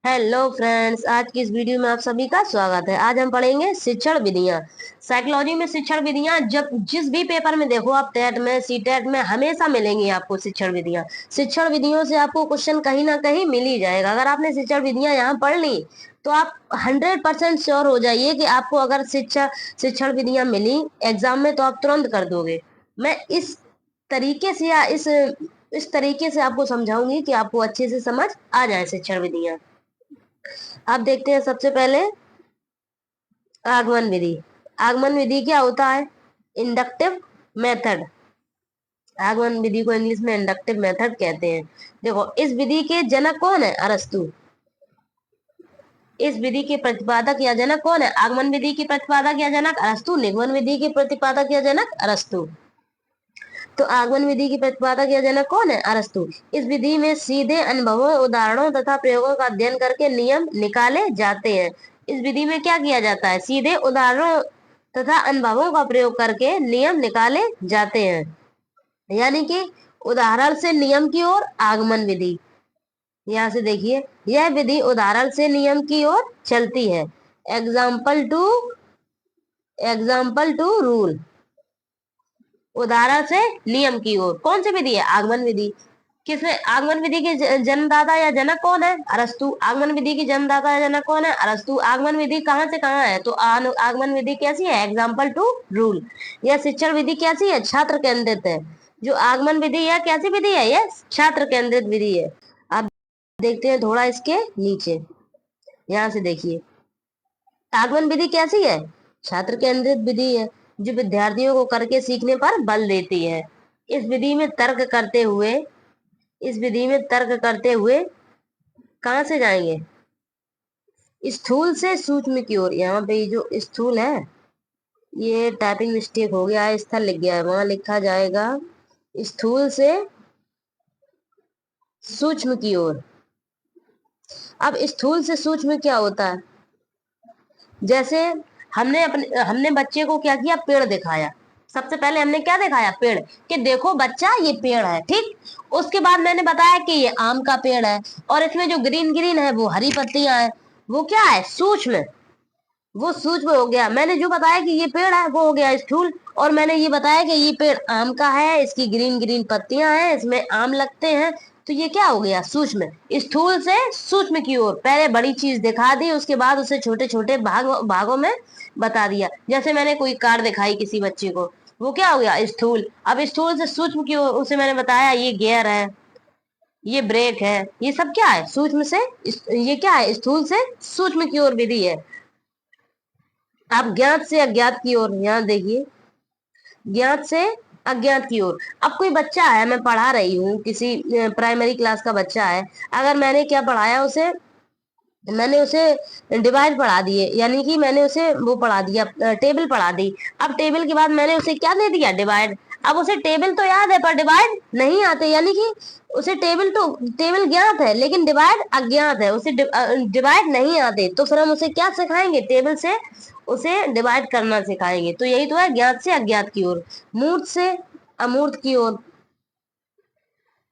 Hello friends, आज की इस वीडियो में आप सभी का स्वागत है। आज हम पढ़ेंगे शिक्षण विधियां। साइकोलॉजी में शिक्षण विधियां जब जिस भी पेपर में देखो आप, टेट में, सी टेट में हमेशा मिलेंगी आपको शिक्षण विधियां। शिक्षण विधियों से आपको क्वेश्चन कहीं ना कहीं मिल ही जाएगा। अगर आपने शिक्षण विधियां यहाँ पढ़ ली तो आप 100% श्योर हो जाइए कि आपको अगर शिक्षण विधियां मिली एग्जाम में तो आप तुरंत कर दोगे। मैं इस तरीके से या इस तरीके से आपको समझाऊंगी कि आपको अच्छे से समझ आ जाए शिक्षण विधियां। अब देखते हैं सबसे पहले आगमन विधि। आगमन विधि क्या होता है? Inductive method. आगमन विधि को इंग्लिश में इंडक्टिव मेथड कहते हैं। देखो, इस विधि के जनक कौन है? अरस्तु। इस विधि के प्रतिपादक या जनक कौन है? आगमन विधि के प्रतिपादक या जनक अरस्तु। निगमन विधि के प्रतिपादक या जनक अरस्तु। तो आगमन विधि के प्रतिपादक या जनक कौन है? अरस्तु। इस विधि में सीधे अनुभवों, उदाहरणों तथा प्रयोगों का अध्ययन करके नियम निकाले जाते हैं। इस विधि में क्या किया जाता है? सीधे उदाहरणों तथा अनुभवों का प्रयोग करके नियम निकाले जाते हैं। यानी कि उदाहरण से नियम की ओर आगमन विधि। यहाँ से देखिए, यह विधि उदाहरण से नियम की ओर चलती है। Example to rule. उदाहरण से नियम की ओर कौन सी विधि है? आगमन विधि। किसमें? आगमन विधि के जन्मदाता या जनक कौन है? अरस्तु। आगमन विधि की जन्मदाता या जनक कौन है? अरस्तु। आगमन विधि कहाँ से कहाँ है? तो आगमन विधि कैसी है? Example to rule. यह शिक्षण विधि कैसी है? छात्र केंद्रित है। जो आगमन विधि है कैसी विधि है? यह छात्र केंद्रित विधि है। अब देखते हैं थोड़ा इसके नीचे। यहाँ से देखिए, आगमन विधि कैसी है? छात्र केंद्रित विधि है, जो विद्यार्थियों को करके सीखने पर बल देती है। इस विधि में तर्क करते हुए कहाँ से जाएंगे? स्थूल से सूक्ष्म की ओर। यहाँ पे जो स्थूल है, ये टाइपिंग मिस्टेक हो गया है, स्थल लिख गया है, वहां लिखा जाएगा स्थूल से सूक्ष्म की ओर। अब स्थूल से सूक्ष्म क्या होता है? जैसे हमने बच्चे को क्या किया? पेड़ दिखाया। सबसे पहले हमने क्या दिखाया? पेड़। कि देखो बच्चा, ये पेड़ है, ठीक। उसके बाद मैंने बताया कि ये आम का पेड़ है और इसमें जो ग्रीन ग्रीन है वो हरी पत्तियां हैं। वो क्या है? सूक्ष्म। वो सूक्ष्म हो गया। मैंने जो बताया कि ये पेड़ है वो हो गया स्थूल। और मैंने ये बताया कि ये पेड़ आम का है, इसकी ग्रीन ग्रीन पत्तियां हैं, इसमें आम लगते हैं। तो ये क्या हो गया? सूक्ष्म। स्थूल से सूक्ष्म की ओर पहले बड़ी चीज दिखा दी, उसके बाद उसे छोटे छोटे भागों में बता दिया। जैसे मैंने कोई कार दिखाई किसी बच्चे को, वो क्या हो गया? स्थूल। अब स्थूल से सूक्ष्म की ओर उसे मैंने बताया ये गियर है, ये ब्रेक है, ये सब क्या है? सूक्ष्म से। ये क्या है? स्थूल से सूक्ष्म की ओर विधि है। अब ज्ञात से अज्ञात की ओर, यहाँ देखिए, ज्ञात से अज्ञात की ओर। अब कोई बच्चा है, मैं पढ़ा रही हूँ, किसी प्राइमरी क्लास का बच्चा है। अगर मैंने क्या पढ़ाया उसे? मैंने उसे डिवाइड पढ़ा दिए, यानी कि मैंने उसे वो पढ़ा दिया, टेबल पढ़ा दी। अब टेबल के बाद मैंने उसे क्या दे दिया? डिवाइड। अब उसे टेबल तो याद है पर डिवाइड नहीं आते, यानी कि उसे टेबल ज्ञात है लेकिन डिवाइड अज्ञात है, उसे डिवाइड नहीं आते। तो फिर हम उसे क्या सिखाएंगे? टेबल से उसे डिवाइड करना सिखाएंगे। तो यही तो है ज्ञात से अज्ञात की ओर, मूर्त से अमूर्त की ओर।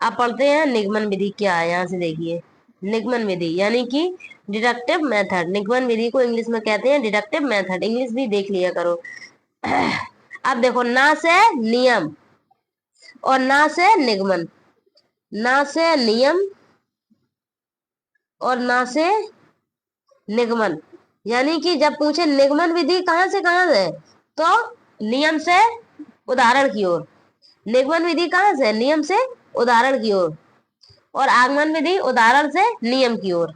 आप पढ़ते हैं निगमन विधि क्या है। यहाँ से देखिए, निगमन विधि यानी कि डिडक्टिव मेथड। निगमन विधि को इंग्लिश में कहते हैं डिडक्टिव मेथड। इंग्लिश भी देख लिया करो। अब देखो, ना से नियम और ना से निगमन। ना से नियम और ना से निगमन। यानी कि जब पूछे निगमन विधि कहाँ से कहाँ है, तो नियम से उदाहरण की ओर। निगमन विधि कहाँ से? नियम से उदाहरण की ओर। और आगमन विधि उदाहरण से नियम की ओर।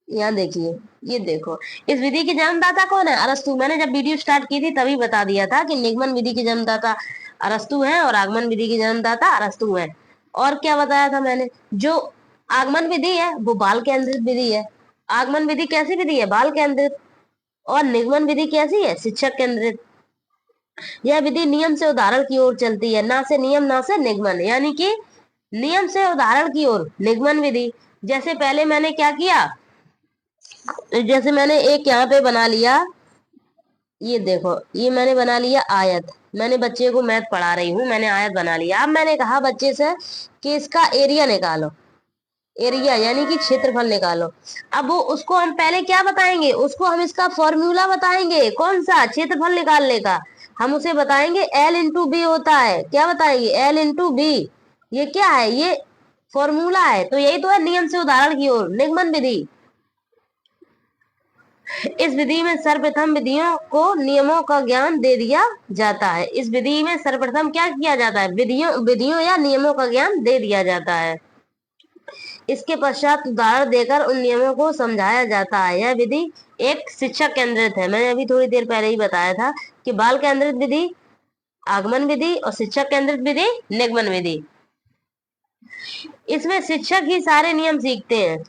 यहाँ देखिए, ये देखो, इस विधि के जन्मदाता कौन है? अरस्तु। मैंने जब वीडियो स्टार्ट की थी तभी बता दिया था कि निगमन विधि के जन्मदाता अरस्तु है और आगमन विधि के जन्मदाता अरस्तु है। और क्या बताया था मैंने? जो आगमन विधि है वो बाल केंद्रित विधि है। आगमन विधि कैसी विधि है? बाल केंद्रित। और निगमन विधि कैसी है? शिक्षक केंद्रित। यह विधि नियम से उदाहरण की ओर चलती है, ना से नियम ना से निगमन। यानी कि नियम से उदाहरण की ओर निगमन विधि। जैसे पहले मैंने क्या किया? जैसे मैंने एक यहाँ पे बना लिया, ये देखो, ये मैंने बना लिया आयत। मैंने बच्चे को मैथ पढ़ा रही हूँ, मैंने आयत बना लिया। अब मैंने कहा बच्चे से कि इसका एरिया निकालो। एरिया यानी कि क्षेत्रफल निकालो। अब वो उसको हम पहले क्या बताएंगे, उसको हम इसका फॉर्मूला बताएंगे, कौन सा, क्षेत्रफल निकालने का। हम उसे बताएंगे एल इंटू बी होता है। क्या बताएंगे, एल इंटू बी। ये क्या है, ये फॉर्मूला है। तो यही तो है नियम से उदाहरण की ओर, निगमन विधि। इस विधि में सर्वप्रथम विधियों को नियमों का ज्ञान दे दिया जाता है। इस विधि में सर्वप्रथम क्या किया जाता है, विधियों विधियों या नियमों का ज्ञान दे दिया जाता है। इसके पश्चात उदाहरण देकर उन नियमों को समझाया जाता है। यह विधि एक शिक्षक केंद्रित है। मैंने अभी थोड़ी देर पहले ही बताया था कि बाल केंद्रित विधि आगमन विधि और शिक्षक केंद्रित विधि निगमन विधि। इसमें शिक्षक ही सारे नियम सीखते हैं,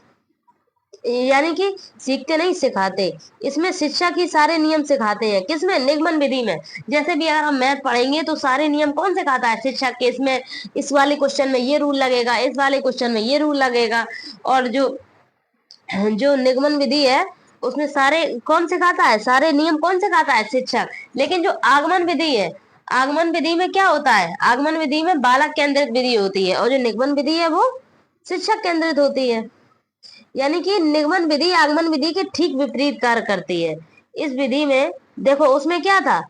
यानी कि सीखते नहीं सिखाते। इसमें शिक्षक ही सारे नियम सिखाते हैं, किसमें, निगमन विधि में। जैसे भी अगर हम मैथ पढ़ेंगे तो सारे नियम कौन सिखाता है, शिक्षक के। इसमें इस वाले क्वेश्चन में ये रूल लगेगा, इस वाले क्वेश्चन में ये रूल लगेगा। और जो जो निगमन विधि है उसमें सारे कौन सिखाता है, सारे नियम कौन सिखाता है, शिक्षक। लेकिन जो आगमन विधि है, आगमन विधि में क्या होता है, आगमन विधि में बालक केंद्रित विधि होती है, और जो निगमन विधि है वो शिक्षक केंद्रित होती है। यानी कि निगमन विधि आगमन विधि के ठीक विपरीत कार्य करती है। इस विधि में देखो, उसमें क्या था,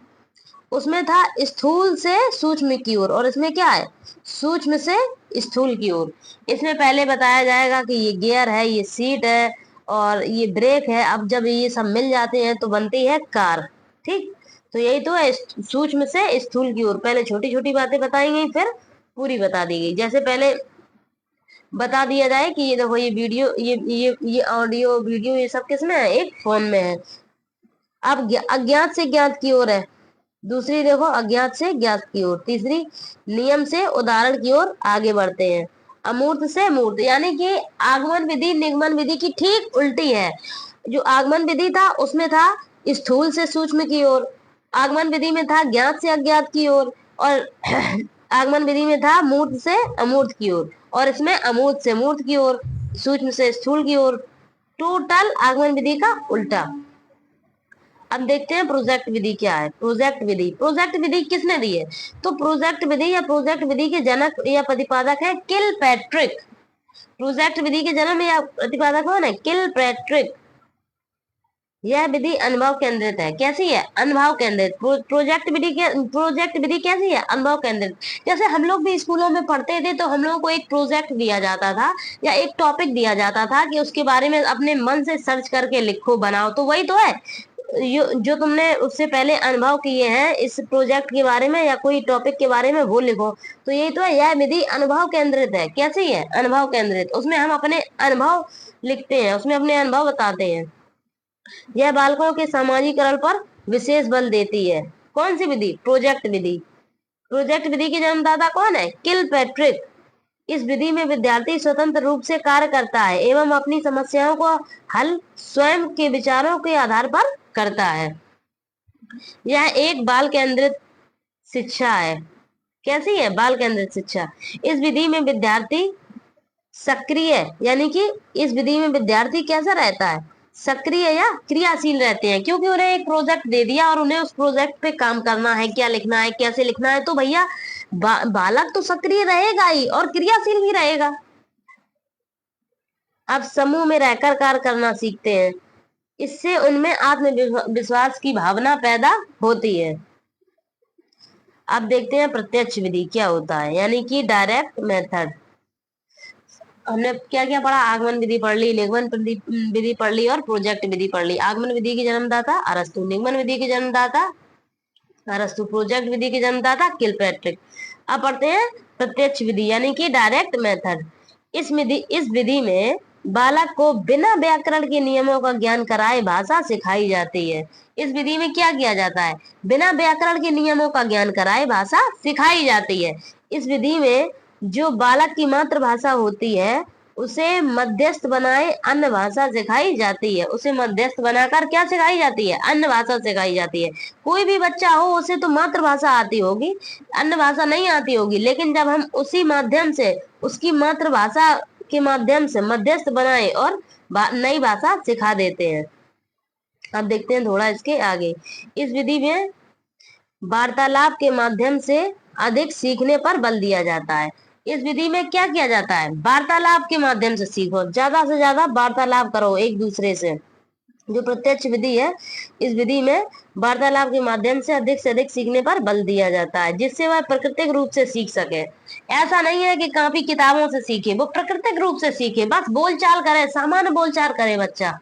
उसमें था स्थूल से सूक्ष्म की ओर, और इसमें क्या है, सूक्ष्म से स्थूल की ओर। इसमें पहले बताया जाएगा कि ये गियर है, ये सीट है और ये ब्रेक है। अब जब ये सब मिल जाते हैं तो बनती है कार। ठीक, तो यही तो है सूक्ष्म से स्थूल की ओर। पहले छोटी छोटी बातें बताई गई, फिर पूरी बता दी गई। जैसे पहले बता दिया जाए कि ये देखो, ये वीडियो, ये ऑडियो वीडियो ये सब किसमें है, एक फोन में है। अब अज्ञात से ज्ञात की ओर है। दूसरी देखो, अज्ञात से ज्ञात की ओर। तीसरी, नियम से उदाहरण की ओर आगे बढ़ते हैं। अमूर्त से मूर्त, यानी कि आगमन विधि निगमन विधि की ठीक उल्टी है। जो आगमन विधि था उसमें था स्थूल से सूक्ष्म की ओर, आगमन विधि में था ज्ञात से अज्ञात की ओर, और आगमन विधि में था मूर्त से अमूर्त की ओर, और इसमें अमूर्त से मूर्त की ओर, सूक्ष्म से स्थूल की ओर। टोटल आगमन विधि का उल्टा। अब देखते हैं प्रोजेक्ट विधि क्या है। प्रोजेक्ट विधि, प्रोजेक्ट विधि किसने दी है, तो प्रोजेक्ट विधि या प्रोजेक्ट विधि के जनक या प्रतिपादक है किलपैट्रिक। प्रोजेक्ट विधि के जन्म या प्रतिपादक कौन है, किलपैट्रिक। यह विधि अनुभव केंद्रित है। कैसी है, अनुभव केंद्रित। प्रोजेक्ट विधि कैसी है, अनुभव केंद्रित। जैसे हम लोग भी स्कूलों में पढ़ते थे तो हम लोगों को एक प्रोजेक्ट दिया जाता था या एक टॉपिक दिया जाता था कि उसके बारे में अपने मन से सर्च करके लिखो, बनाओ। तो वही तो है, जो तुमने उससे पहले अनुभव किए हैं इस प्रोजेक्ट के बारे में या कोई टॉपिक के बारे में, वो लिखो। तो यही तो है, यह विधि अनुभव केंद्रित है। कैसी है, अनुभव केंद्रित। उसमें हम अपने अनुभव लिखते हैं, उसमें अपने अनुभव बताते हैं। यह बालकों के सामाजिकरण पर विशेष बल देती है। कौन सी विधि, प्रोजेक्ट विधि। प्रोजेक्ट विधि के जन्मदाता कौन है, किलपैट्रिक। इस विधि में विद्यार्थी स्वतंत्र रूप से कार्य करता है एवं अपनी समस्याओं को हल स्वयं के विचारों के आधार पर करता है। यह एक बाल केंद्रित शिक्षा है। कैसी है, बाल केंद्रित शिक्षा। इस विधि में विद्यार्थी सक्रिय, यानी कि इस विधि में विद्यार्थी कैसा रहता है, सक्रिय या क्रियाशील रहते हैं, क्योंकि उन्हें एक प्रोजेक्ट दे दिया और उन्हें उस प्रोजेक्ट पे काम करना है, क्या लिखना है, कैसे लिखना है। तो भैया बालक तो सक्रिय रहेगा ही और क्रियाशील भी रहेगा। अब समूह में रहकर कार्य करना सीखते हैं, इससे उनमें आत्मविश्वास की भावना पैदा होती है। अब देखते हैं प्रत्यक्ष विधि क्या होता है, यानी कि डायरेक्ट मेथड। हमने क्या क्या पढ़ा, आगमन विधि पढ़ ली, निगमन विधि पढ़ ली और प्रोजेक्ट विधि पढ़ ली। आगमन विधि की जन्मदाता अरस्तु, निगमन विधि की जन्मदाता अरस्तु, प्रोजेक्ट विधि की जन्मदाता किलपैट्रिक। अब पढ़ते हैं प्रत्यक्ष विधि, यानी कि डायरेक्ट मेथड। इस विधि में बालक को बिना व्याकरण के नियमों का ज्ञान कराए भाषा सिखाई जाती है। इस विधि में क्या किया जाता है, बिना व्याकरण के नियमों का ज्ञान कराए भाषा सिखाई जाती है। इस विधि में जो बालक की मातृभाषा होती है उसे मध्यस्थ बनाए अन्य भाषा सिखाई जाती है। उसे मध्यस्थ बनाकर क्या सिखाई जाती है, अन्य भाषा सिखाई जाती है। कोई भी बच्चा हो उसे तो मातृभाषा आती होगी, अन्य भाषा नहीं आती होगी, लेकिन जब हम उसी माध्यम से उसकी मातृभाषा के माध्यम से मध्यस्थ बनाए और नई भाषा सिखा देते हैं। अब देखते हैं थोड़ा इसके आगे। इस विधि में वार्तालाप के माध्यम से अधिक सीखने पर बल दिया जाता है। इस विधि में क्या किया जाता है, वार्तालाप के माध्यम से सीखो, ज्यादा से ज्यादा वार्तालाप करो एक दूसरे से। जो प्रत्यक्ष विधि है, इस विधि में वार्तालाप के माध्यम से अधिक सीखने पर बल दिया जाता है, जिससे वह प्राकृतिक रूप से सीख सके। ऐसा नहीं है कि कॉपी किताबों से सीखे, वो प्राकृतिक रूप से सीखे, बस बोलचाल करे, सामान्य बोलचाल करे बच्चा।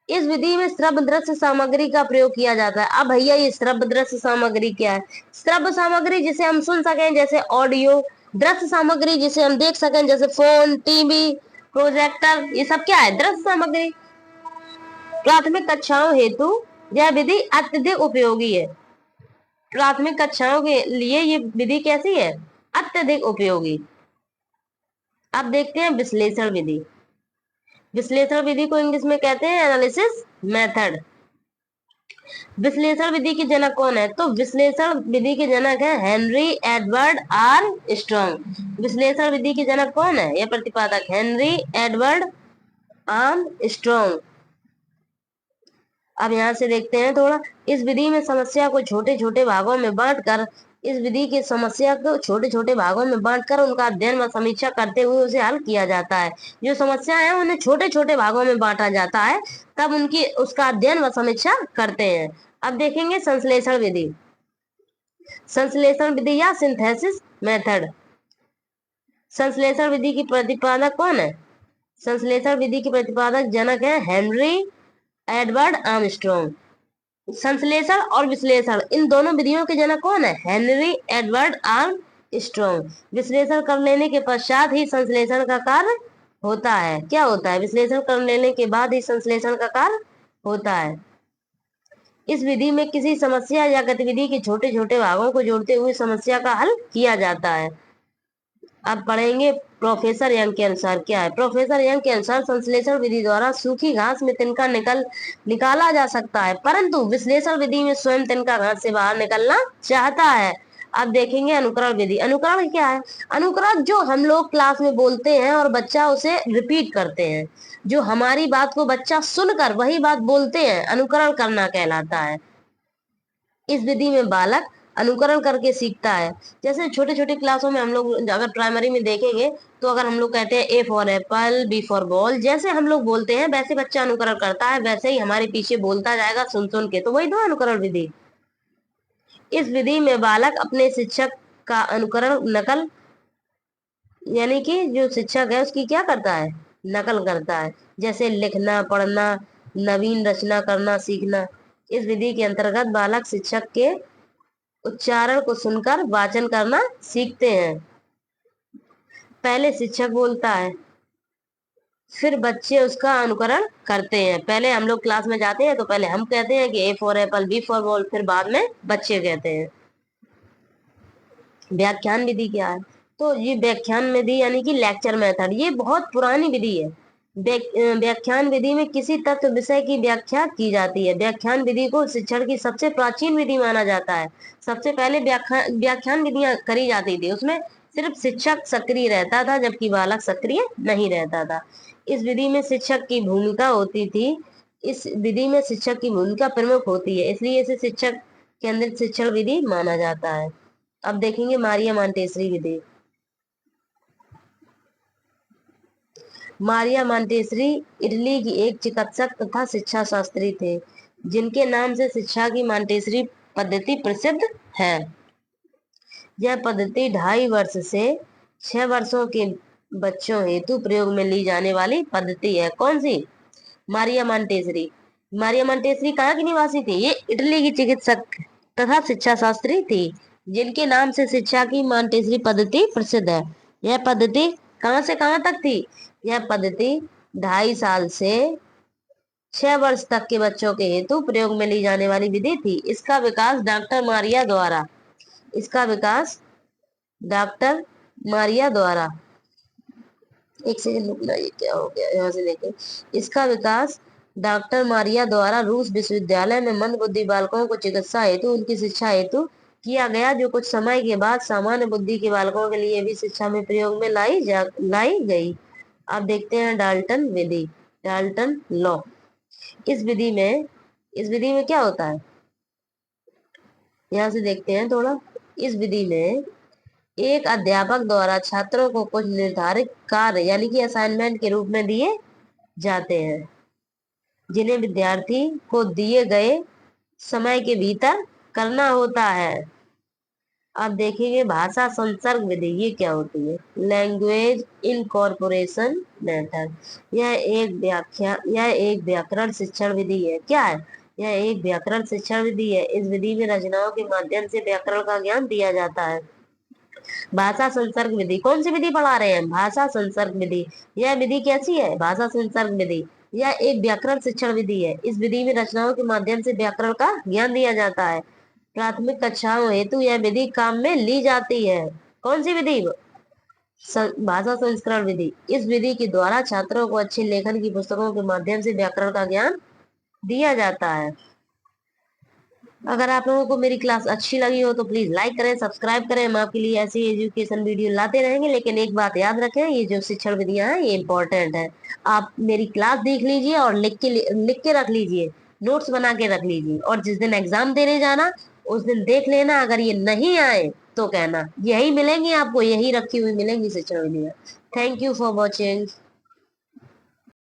इस विधि में श्रव्य दृश्य सामग्री का प्रयोग किया जाता है। अब भैया ये श्रव्य दृश्य सामग्री क्या है? श्रव्य सामग्री जिसे हम सुन सकें जैसे ऑडियो, दृश्य सामग्री जिसे हम देख सकें जैसे फोन, टीवी, प्रोजेक्टर, ये सब क्या है? दृश्य सामग्री। प्राथमिक कक्षाओं हेतु यह विधि अत्यधिक उपयोगी है। प्राथमिक कक्षाओं के लिए ये विधि कैसी है? अत्यधिक उपयोगी। अब देखते हैं विश्लेषण विधि। विश्लेषण विधि को इंग्लिश में कहते हैं एनालिसिस मेथड। विश्लेषण विधि के जनक कौन है? तो विश्लेषण विधि के जनक है हेनरी एडवर्ड आर स्ट्रॉन्ग। विश्लेषण विधि के जनक कौन है? यह प्रतिपादक हेनरी एडवर्ड आर स्ट्रॉन्ग। अब यहाँ से देखते हैं थोड़ा, इस विधि में समस्या को छोटे छोटे भागों में बांटकर इस विधि की समस्या को छोटे छोटे भागों में बांटकर उनका अध्ययन व समीक्षा करते हुए उसे हल किया जाता है। जो समस्या है उन्हें छोटे छोटे भागों में बांटा जाता है, तब उनकी उसका अध्ययन व समीक्षा करते हैं। अब देखेंगे संश्लेषण विधि। संश्लेषण विधि या सिंथेसिस मेथड। संश्लेषण विधि की प्रतिपादक कौन है? संश्लेषण विधि के प्रतिपादक जनक है हेनरी एडवर्ड आर्मस्ट्रॉन्ग। संश्लेषण और विश्लेषण इन दोनों विधियों के जनक कौन है? Henry Edward Armstrong. विश्लेषण कर लेने के पश्चात ही संश्लेषण का कार्य होता है। क्या होता है? विश्लेषण कर लेने के बाद ही संश्लेषण का कार्य होता है। इस विधि में किसी समस्या या गतिविधि के छोटे छोटे भागों को जोड़ते हुए समस्या का हल किया जाता है। अब पढ़ेंगे प्रोफेसर यंग के अनुसार क्या है। प्रोफेसर यंग के अनुसार संश्लेषण विधि द्वारा सूखी घास में तिनका निकाला जा सकता है, परंतु विश्लेषण विधि में स्वयं तिनका घास से बाहर निकलना चाहता है। अब देखेंगे अनुकरण विधि। अनुकरण क्या है? अनुकरण जो हम लोग क्लास में बोलते हैं और बच्चा उसे रिपीट करते हैं, जो हमारी बात को बच्चा सुनकर वही बात बोलते हैं, अनुकरण करना कहलाता है। इस विधि में बालक अनुकरण करके सीखता है। जैसे छोटे छोटे क्लासों में हम लोग अगर प्राइमरी में देखेंगे तो अगर हम लोग कहते हैं A for apple, B for ball, जैसे हम लोग बोलते हैं वैसे बच्चा अनुकरण करता है, वैसे ही हमारे पीछे बोलता जाएगा सुन सुन के, तो वही तो अनुकरण विधि। इस विधि में बालक अपने शिक्षक का अनुकरण नकल, यानी कि जो शिक्षक है उसकी क्या करता है? नकल करता है। जैसे लिखना, पढ़ना, नवीन रचना करना सीखना। इस विधि के अंतर्गत बालक शिक्षक के उच्चारण को सुनकर वाचन करना सीखते हैं। पहले शिक्षक बोलता है, फिर बच्चे उसका अनुकरण करते हैं। पहले हम लोग क्लास में जाते हैं तो पहले हम कहते हैं कि A for apple, B for ball, फिर बाद में बच्चे कहते हैं। व्याख्यान विधि क्या है? तो ये व्याख्यान विधि यानी कि लेक्चर मेथड, ये बहुत पुरानी विधि है। व्याख्यान विधि में किसी तत्व विषय की व्याख्या की जाती है। व्याख्यान विधि को शिक्षण की सबसे प्राचीन विधि माना जाता है। सबसे पहले व्याख्यान विधियां करी जाती थी, उसमें सिर्फ शिक्षक सक्रिय रहता था जबकि बालक सक्रिय नहीं रहता था। इस विधि में शिक्षक की भूमिका होती थी। इस विधि में शिक्षक की भूमिका प्रमुख होती है, इसलिए इसे शिक्षक केंद्रित शिक्षण विधि माना जाता है। अब देखेंगे मारिया मांटेसरी विधि। मारिया मांटेसरी इटली की एक चिकित्सक तथा शिक्षा शास्त्री थे, जिनके नाम से शिक्षा की मांटेसरी पद्धति प्रसिद्ध है। यह पद्धति 2.5 वर्ष से 6 वर्षों के बच्चों हेतु प्रयोग में ली जाने वाली पद्धति है। कौन सी? मारिया मांटेसरी। मारिया मांटेसरी कहाँ की निवासी थी? ये इटली की चिकित्सक तथा शिक्षा शास्त्री थी, जिनके नाम से शिक्षा की मांटेसरी पद्धति प्रसिद्ध है। यह पद्धति कहाँ से कहाँ तक थी? यह पद्धति 2.5 साल से 6 वर्ष तक के बच्चों के हेतु प्रयोग में ली जाने वाली विधि थी। इसका विकास डॉक्टर मारिया द्वारा एक सेकंड रुकना, ये क्या हो गया? यहाँ से देखें। इसका विकास डॉक्टर मारिया द्वारा रूस विश्वविद्यालय में मंदबुद्धि बालकों को चिकित्सा हेतु उनकी शिक्षा हेतु किया गया, जो कुछ समय के बाद सामान्य बुद्धि के बालकों के लिए भी शिक्षा में प्रयोग में लाई गई। अब देखते हैं डाल्टन विधि, डाल्टन लॉ। इस विधि में क्या होता है? यहाँ से देखते हैं थोड़ा। इस विधि में एक अध्यापक द्वारा छात्रों को कुछ निर्धारित कार्य यानी कि असाइनमेंट के रूप में दिए जाते हैं, जिन्हें विद्यार्थी को दिए गए समय के भीतर करना होता है। अब देखेंगे भाषा संसर्ग विधि, ये क्या होती है? Language incorporation method. यह एक व्याकरण शिक्षण विधि है। क्या है? यह एक व्याकरण शिक्षण विधि है। इस विधि में रचनाओं के माध्यम से व्याकरण का ज्ञान दिया जाता है। भाषा संसर्ग विधि, कौन सी विधि पढ़ा रहे हैं? भाषा संसर्ग विधि। यह विधि कैसी है? भाषा संसर्ग विधि। यह एक व्याकरण शिक्षण विधि है। इस विधि में रचनाओं के माध्यम से व्याकरण का ज्ञान दिया जाता है। प्राथमिक कक्षाओं हेतु यह विधि काम में ली जाती है। कौन सी विधि? भाषा संस्करण विधि। इस विधि के द्वारा छात्रों को अच्छे लेखन की पुस्तकों के माध्यम से व्याकरण का ज्ञान दिया जाता है। अगर आप लोगों को मेरी क्लास अच्छी लगी हो तो प्लीज लाइक करें, सब्सक्राइब करें। हम आपके लिए ऐसी एजुकेशन वीडियो लाते रहेंगे, लेकिन एक बात याद रखें, ये जो शिक्षण विधियां हैं ये इंपॉर्टेंट है। आप मेरी क्लास देख लीजिए और लिख के रख लीजिए, नोट्स बना के रख लीजिए, और जिस दिन एग्जाम देने जाना उस दिन देख लेना। अगर ये नहीं आए तो कहना, यही मिलेंगी आपको, यही रखी हुई मिलेंगी शिक्षण विधियां। Thank you for watching.